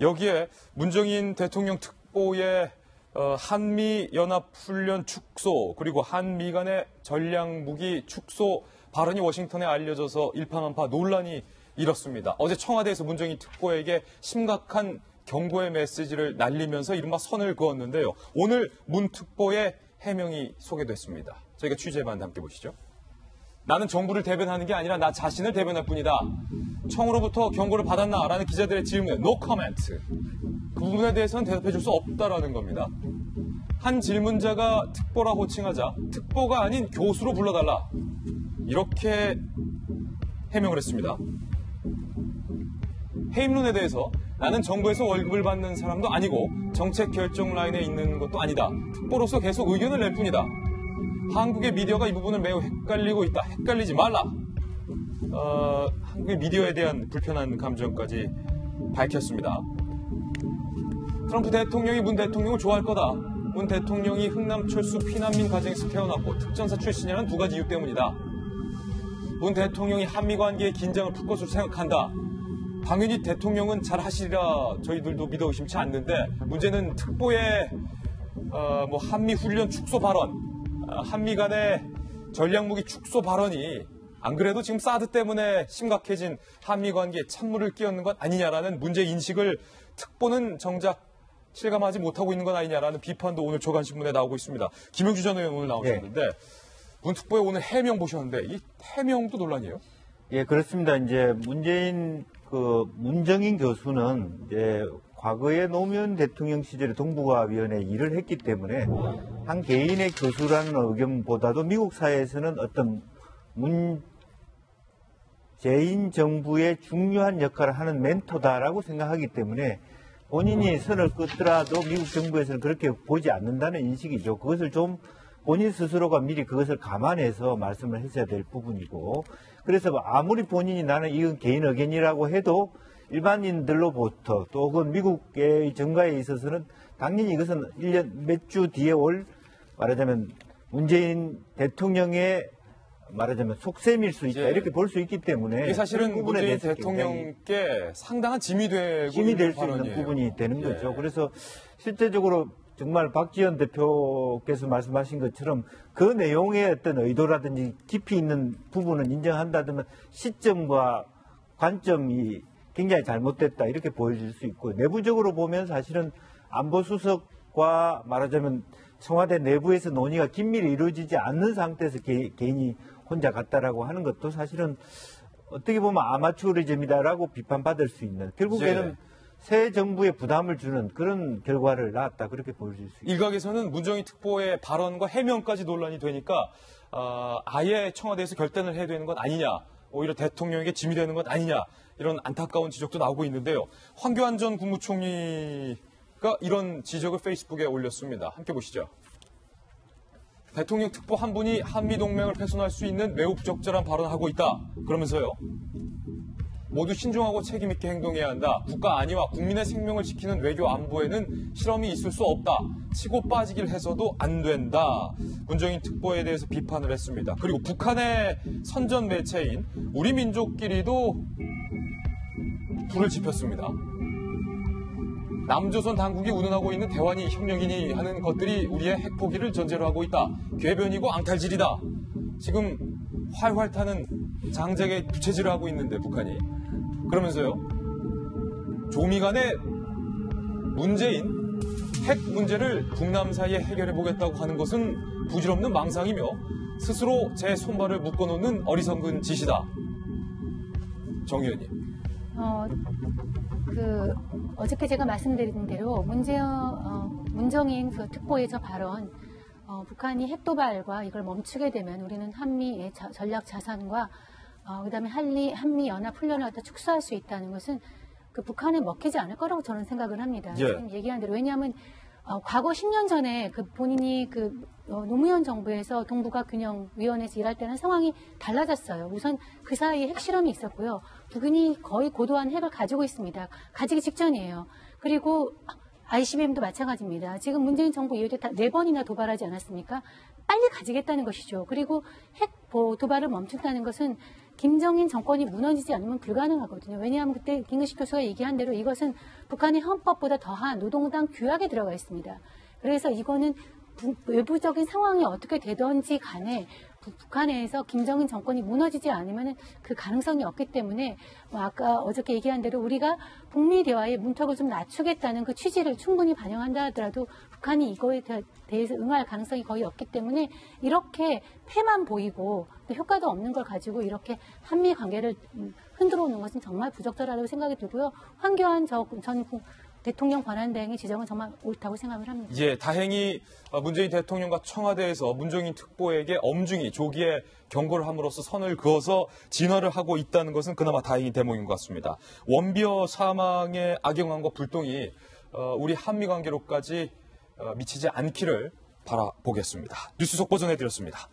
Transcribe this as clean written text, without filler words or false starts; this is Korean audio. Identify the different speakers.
Speaker 1: 여기에 문정인 대통령 특보의 한미연합훈련 축소 그리고 한미 간의 전략무기 축소 발언이 워싱턴에 알려져서 일파만파 논란이 일었습니다. 어제 청와대에서 문정인 특보에게 심각한 경고의 메시지를 날리면서 이른바 선을 그었는데요. 오늘 문 특보의 해명이 소개됐습니다. 저희가 취재반 함께 보시죠. 나는 정부를 대변하는 게 아니라 나 자신을 대변할 뿐이다. 청으로부터 경고를 받았나라는 기자들의 질문에 no comment. 그 부분에 대해서는 대답해 줄 수 없다라는 겁니다. 한 질문자가 특보라 호칭하자 특보가 아닌 교수로 불러달라. 이렇게 해명을 했습니다. 해임론에 대해서 나는 정부에서 월급을 받는 사람도 아니고 정책 결정 라인에 있는 것도 아니다. 특보로서 계속 의견을 낼 뿐이다. 한국의 미디어가 이 부분을 매우 헷갈리고 있다. 헷갈리지 말라. 한국의 미디어에 대한 불편한 감정까지 밝혔습니다. 트럼프 대통령이 문 대통령을 좋아할 거다. 문 대통령이 흥남철수 피난민 가정에서 태어났고 특전사 출신이라는 두 가지 이유 때문이다. 문 대통령이 한미 관계의 긴장을 풀 것으로 생각한다. 당연히 대통령은 잘 하시리라 저희들도 믿어 의심치 않는데 문제는 특보의 한미 훈련 축소 발언, 한미 간의 전략무기 축소 발언이 안 그래도 지금 사드 때문에 심각해진 한미 관계에 찬물을 끼얹는 것 아니냐라는 문제 인식을 특보는 정작 실감하지 못하고 있는 것 아니냐라는 비판도 오늘 조간신문에 나오고 있습니다. 김영주 전 의원 오늘 나오셨는데 네. 문 특보의 오늘 해명 보셨는데 이 해명도 논란이에요?
Speaker 2: 예, 그렇습니다. 이제 문정인 교수는 이제 과거에 노무현 대통령 시절에 동북아위원회 일을 했기 때문에 한 개인의 교수라는 의견보다도 미국 사회에서는 어떤 문재인 정부의 중요한 역할을 하는 멘토다라고 생각하기 때문에 본인이 선을 긋더라도 미국 정부에서는 그렇게 보지 않는다는 인식이죠. 그것을 좀 본인 스스로가 미리 그것을 감안해서 말씀을 했어야 될 부분이고, 그래서 아무리 본인이 나는 이건 개인 의견이라고 해도 일반인들로부터 또 혹은 미국의 정가에 있어서는 당연히 이것은 1년 몇 주 뒤에 올 말하자면 문재인 대통령의 말하자면 속셈일 수 있다 이렇게 볼 수 있기 때문에
Speaker 1: 이게 사실은 문재인 대통령께 상당한 짐이 될 수
Speaker 2: 있는 부분이 되는 거죠. 그래서 실제적으로 정말 박지원 대표께서 말씀하신 것처럼 그 내용의 어떤 의도라든지 깊이 있는 부분은 인정한다면 시점과 관점이 굉장히 잘못됐다 이렇게 보여질 수 있고, 내부적으로 보면 사실은 안보수석과 말하자면 청와대 내부에서 논의가 긴밀히 이루어지지 않는 상태에서 개인이 혼자 갔다라고 하는 것도 사실은 어떻게 보면 아마추어리즘이다라고 비판받을 수 있는, 결국에는 새 정부에 부담을 주는 그런 결과를 낳았다 그렇게 보여질 수 있습니다.
Speaker 1: 일각에서는 문정인 특보의 발언과 해명까지 논란이 되니까 아예 청와대에서 결단을 해야 되는 것 아니냐, 오히려 대통령에게 짐이 되는 것 아니냐, 이런 안타까운 지적도 나오고 있는데요. 황교안 전 국무총리가 이런 지적을 페이스북에 올렸습니다. 함께 보시죠. 대통령 특보 한 분이 한미동맹을 훼손할 수 있는 매우 부적절한 발언을 하고 있다. 그러면서요. 모두 신중하고 책임있게 행동해야 한다. 국가 안위와 국민의 생명을 지키는 외교 안보에는 실험이 있을 수 없다. 치고 빠지길 해서도 안 된다. 문정인 특보에 대해서 비판을 했습니다. 그리고 북한의 선전 매체인 우리 민족끼리도 불을 지폈습니다. 남조선 당국이 운운하고 있는 대환이 협력이니 하는 것들이 우리의 핵포기를 전제로 하고 있다. 궤변이고 앙탈질이다. 지금 활활 타는 장작에 부채질을 하고 있는데 북한이. 그러면서요. 조미 간의 문제인 핵 문제를 북남 사이에 해결해 보겠다고 하는 것은 부질없는 망상이며 스스로 제 손발을 묶어놓는 어리석은 짓이다. 정 의원님.
Speaker 3: 어저께 제가 말씀드린 대로 문정인 그 특보의 저 발언, 북한이 핵도발과 이걸 멈추게 되면 우리는 한미의 전략 자산과 그다음에 한미 연합 훈련을 갖다 축소할 수 있다는 것은 그 북한에 먹히지 않을 거라고 저는 생각을 합니다. 지금 얘기한 대로. 왜냐하면 과거 10년 전에 그 본인이 노무현 정부에서 동북아 균형위원회에서 일할 때는 상황이 달라졌어요. 우선 그 사이에 핵실험이 있었고요. 북한이 거의 고도한 핵을 가지고 있습니다. 가지기 직전이에요. 그리고 ICBM도 마찬가지입니다. 지금 문재인 정부 이후에 다 4번이나 도발하지 않았습니까? 빨리 가지겠다는 것이죠. 그리고 핵 도발을 멈춘다는 것은 김정인 정권이 무너지지 않으면 불가능하거든요. 왜냐하면 그때 김근식 교수가 얘기한 대로 이것은 북한의 헌법보다 더한 노동당 규약에 들어가 있습니다. 그래서 이거는 외부적인 상황이 어떻게 되든지 간에 북한에서 김정은 정권이 무너지지 않으면 그 가능성이 없기 때문에 아까 어저께 얘기한 대로 우리가 북미 대화의 문턱을 좀 낮추겠다는 그 취지를 충분히 반영한다 하더라도 북한이 이거에 대해서 응할 가능성이 거의 없기 때문에 이렇게 패만 보이고 또 효과도 없는 걸 가지고 이렇게 한미 관계를 흔들어 오는 것은 정말 부적절하다고 생각이 들고요. 황교안 전 대통령 권한대행의 지적은 정말 옳다고 생각을 합니다.
Speaker 1: 예, 다행히 문재인 대통령과 청와대에서 문정인 특보에게 엄중히 조기에 경고를 함으로써 선을 그어서 진화를 하고 있다는 것은 그나마 다행인 대목인 것 같습니다. 원비어 사망의 악영향과 불똥이 우리 한미 관계로까지 미치지 않기를 바라보겠습니다. 뉴스 속보 전해드렸습니다.